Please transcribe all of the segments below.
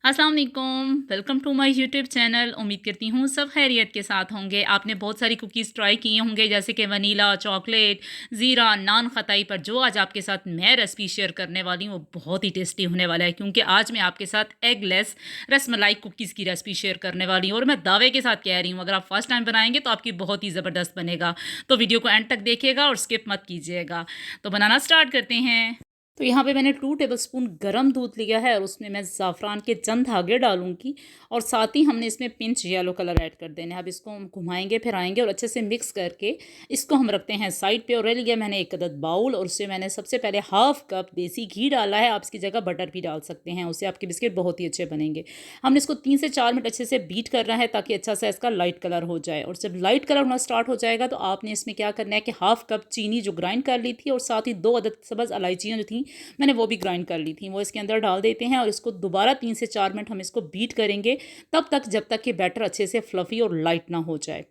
अस्सलाम वालेकुम, welcome to my YouTube channel. उम्मीद करती हूँ सब खैरियत के साथ होंगे। आपने बहुत सारी कुकीज़ ट्राई किए होंगे, जैसे कि वनीला, चॉकलेट, ज़ीरा, नान खताई। पर जो आज आपके साथ मैं रेसिपी शेयर करने वाली हूँ वो बहुत ही टेस्टी होने वाला है, क्योंकि आज मैं आपके साथ एगलेस रसमलाई कुकीज़ की रेसिपी शेयर करने वाली हूँ। और मैं दावे के साथ कह रही हूँ, अगर आप फर्स्ट टाइम बनाएंगे तो आपकी बहुत ही ज़बरदस्त बनेगा। तो वीडियो को एंड तक देखिएगा और स्किप मत कीजिएगा। तो बनाना स्टार्ट करते हैं। तो यहाँ पे मैंने 2 टेबलस्पून गरम दूध लिया है और उसमें मैं ज़ाफ़रान के चंद धागे डालूंगी। और साथ ही हमने इसमें पिंच येलो कलर ऐड कर देना है। अब इसको हम घुमाएंगे फिराएंगे और अच्छे से मिक्स करके इसको हम रखते हैं साइड पे। और ले लिया मैंने एक अदद बाउल और उससे मैंने सबसे पहले हाफ़ कप देसी घी डाला है। आप इसकी जगह बटर भी डाल सकते हैं, उससे आपके बिस्किट बहुत ही अच्छे बनेंगे। हमने इसको 3 से 4 मिनट अच्छे से बीट करना है ताकि अच्छा सा इसका लाइट कलर हो जाए। और जब लाइट कलर होना स्टार्ट हो जाएगा तो आपने इसमें क्या करना है कि हाफ़ कप चीनी जो ग्राइंड कर ली थी और साथ ही 2 अदद सब्ज़ इलायचियाँ जो थी मैंने वो भी ग्राइंड कर ली थी, वो इसके अंदर डाल देते हैं। और इसको दोबारा 3 से 4 मिनट हम इसको बीट करेंगे, तब तक जब तक कि बैटर अच्छे से फ्लफ़ी और लाइट ना हो जाए।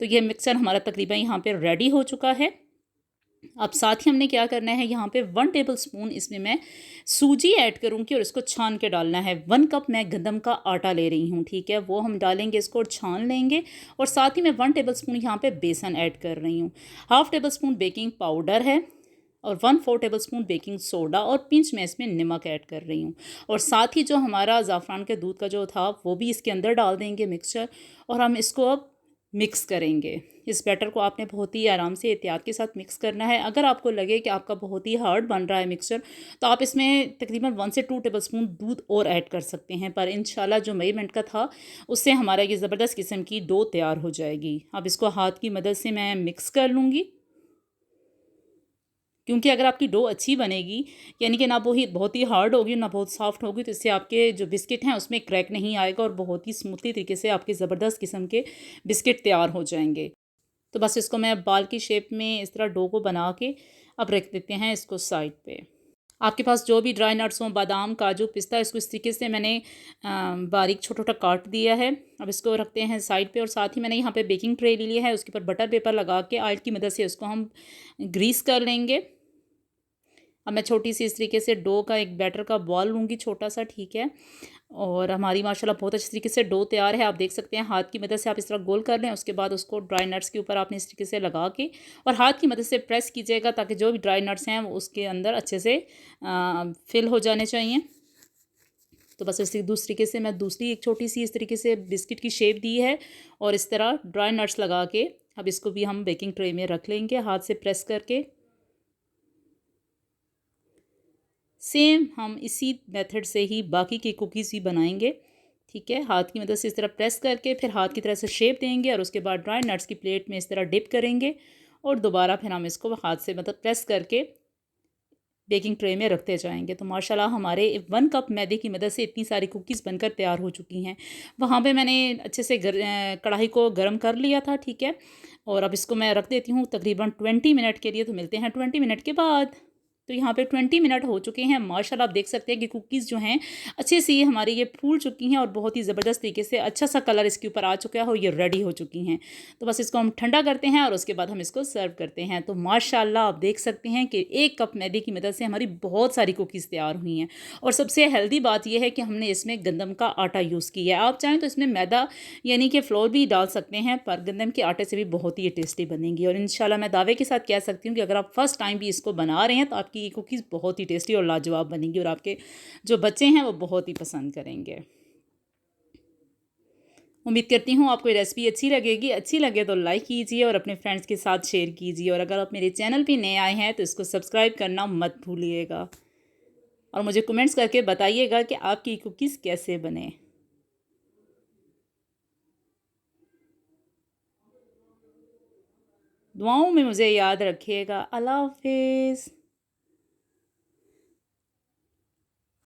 तो ये मिक्सचर हमारा तकरीबन यहाँ पे रेडी हो चुका है। अब साथ ही हमने क्या करना है, यहाँ पे 1 टेबल स्पून इसमें मैं सूजी ऐड करूँगी और इसको छान के डालना है। 1 कप मैं गंदम का आटा ले रही हूँ, ठीक है, वो हम डालेंगे इसको और छान लेंगे। और साथ ही मैं 1 टेबल स्पून यहाँ पे बेसन ऐड कर रही हूँ। Half table spoon baking powder है और 1/4 टेबल स्पून बेकिंग सोडा और पिंच में इसमें नमक ऐड कर रही हूँ। और साथ ही जो हमारा ज़ाफ़रान के दूध का जो था वो भी इसके अंदर डाल देंगे मिक्सचर। और हम इसको अब मिक्स करेंगे। इस बैटर को आपने बहुत ही आराम से एहतियात के साथ मिक्स करना है। अगर आपको लगे कि आपका बहुत ही हार्ड बन रहा है मिक्सचर, तो आप इसमें तकरीबन 1 से 2 टेबल स्पून दूध और ऐड कर सकते हैं। पर इंशाल्लाह जो मेजरमेंट का था उससे हमारा ये ज़बरदस्त किस्म की डो तैयार हो जाएगी। अब इसको हाथ की मदद से मैं मिक्स कर लूँगी, क्योंकि अगर आपकी डो अच्छी बनेगी, यानी कि ना वो ही बहुत ही हार्ड होगी ना बहुत सॉफ्ट होगी, तो इससे आपके जो बिस्किट हैं उसमें क्रैक नहीं आएगा और बहुत ही स्मूथली तरीके से आपके ज़बरदस्त किस्म के बिस्किट तैयार हो जाएंगे। तो बस इसको मैं बाल की शेप में इस तरह डो को बना के अब रख देते हैं इसको साइड पे। आपके पास जो भी ड्राई नट्स हों, बादाम, काजू, पिस्ता, इसको इस तरीके से मैंने बारीक छोटा छोटा काट दिया है। अब इसको रखते हैं साइड पे। और साथ ही मैंने यहाँ पे बेकिंग ट्रे ले लिया है, उसके ऊपर बटर पेपर लगा के ऑयल की मदद से उसको हम ग्रीस कर लेंगे। अब मैं छोटी सी इस तरीके से डो का एक बैटर का बॉल लूँगी, छोटा सा, ठीक है। और हमारी माशाल्लाह बहुत अच्छी तरीके से डो तैयार है। आप देख सकते हैं, हाथ की मदद से आप इस तरह गोल कर लें। उसके बाद उसको ड्राई नट्स के ऊपर आपने इस तरीके से लगा के और हाथ की मदद से प्रेस कीजिएगा ताकि जो भी ड्राई नट्स हैं वो उसके अंदर अच्छे से फिल हो जाने चाहिए। तो बस इसी दूसरी तरीके से मैं दूसरी एक छोटी सी इस तरीके से बिस्किट की शेप दी है और इस तरह ड्राई नट्स लगा के अब इसको भी हम बेकिंग ट्रे में रख लेंगे हाथ से प्रेस करके। सेम हम इसी मेथड से ही बाकी की कुकीज़ भी बनाएंगे, ठीक है। हाथ की मदद से इस तरह प्रेस करके फिर हाथ की तरह से शेप देंगे और उसके बाद ड्राई नट्स की प्लेट में इस तरह डिप करेंगे और दोबारा फिर हम इसको हाथ से मतलब प्रेस करके बेकिंग ट्रे में रखते जाएंगे। तो माशाल्लाह हमारे 1 कप मैदे की मदद से इतनी सारी कुकीज़ बनकर तैयार हो चुकी हैं। वहाँ पे मैंने अच्छे से कढ़ाई को गर्म कर लिया था, ठीक है। और अब इसको मैं रख देती हूँ तकरीबन 20 मिनट के लिए। तो मिलते हैं 20 मिनट के बाद। तो यहाँ पे 20 मिनट हो चुके हैं। माशाल्लाह आप देख सकते हैं कि कुकीज़ जो हैं अच्छे से ये हमारी ये फूल चुकी हैं और बहुत ही ज़बरदस्त तरीके से अच्छा सा कलर इसके ऊपर आ चुका है और ये रेडी हो चुकी हैं। तो बस इसको हम ठंडा करते हैं और उसके बाद हम इसको सर्व करते हैं। तो माशाल्लाह आप देख सकते हैं कि 1 कप मैदे की मदद से हमारी बहुत सारी कुकीज़ तैयार हुई हैं। और सबसे हेल्दी बात यह है कि हमने इसमें गंदम का आटा यूज़ किया है। आप चाहें तो इसमें मैदा यानी कि फ्लोर भी डाल सकते हैं, पर गंदम के आटे से भी बहुत ही टेस्टी बनेंगी। और इंशाल्लाह मैं दावे के साथ कह सकती हूँ कि अगर आप फर्स्ट टाइम भी इसको बना रहे हैं तो आपकी ये कुकीज़ बहुत ही टेस्टी और लाजवाब बनेंगी और आपके जो बच्चे हैं वो बहुत ही पसंद करेंगे। उम्मीद करती हूँ आपको ये रेसिपी अच्छी लगेगी। अच्छी लगे तो लाइक कीजिए और अपने फ्रेंड्स के साथ शेयर कीजिए। और अगर आप मेरे चैनल पे नए आए हैं तो इसको सब्सक्राइब करना मत भूलिएगा और मुझे कमेंट्स करके बताइएगा कि आपकी कुकीज़ कैसे बने। दुआओं में मुझे याद रखिएगा। अल्लाह हाफ़िज़।